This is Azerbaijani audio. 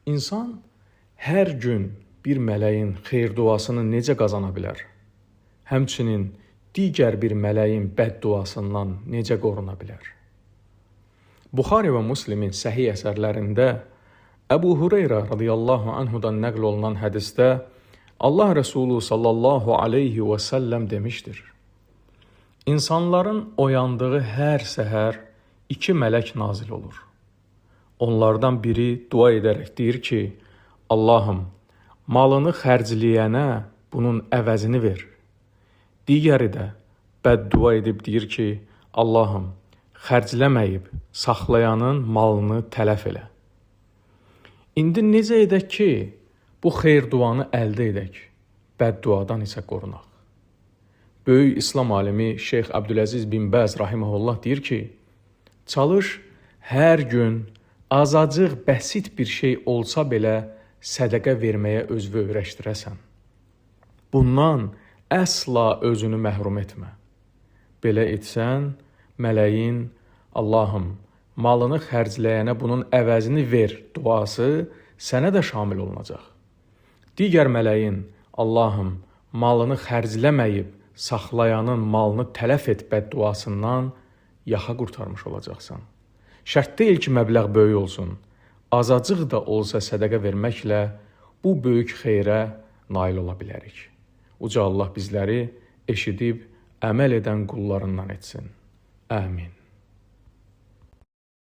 İnsan hər gün bir mələyin xeyir duasını necə qazana bilər? Həmçinin digər bir mələyin bədduasından necə qoruna bilər? Buxari və Müslimin səhih əsərlərində Əbu Hüreyrə radiyallahu anhudan nəql olunan hədisdə Allah Rəsulü sallallahu aleyhi və səlləm demişdir: İnsanların oyandığı hər səhər iki mələk nazil olur. Onlardan biri dua edərək deyir ki, Allahım, malını xərcləyənə bunun əvəzini ver. Digəri də bəddua edib deyir ki, Allahım, xərcləməyib saxlayanın malını tələf elə. İndi necə edək ki, bu xeyir duanı əldə edək, bədduadan isə qorunaq? Böyük İslam alimi Şeyx Abdüləziz bin Bəz rahimehullah deyir ki, çalış hər gün azacıq bəsit bir şey olsa belə sədəqə verməyə özünü öyrəşdirəsən. Bundan əsla özünü məhrum etmə. Belə etsən, mələyin Allahım, malını xərcləyənə bunun əvəzini ver duası sənə də şamil olunacaq. Digər mələyin Allahım, malını xərcləməyib saxlayanın malını tələf et bədduasından yaxa qurtarmış olacaqsan. Şərt deyil ki, məbləğ böyük olsun. Azacıq da olsa sədəqə verməklə bu böyük xeyrə nail ola bilərik. Uca Allah bizləri eşidib əməl edən qullarından etsin. Əmin.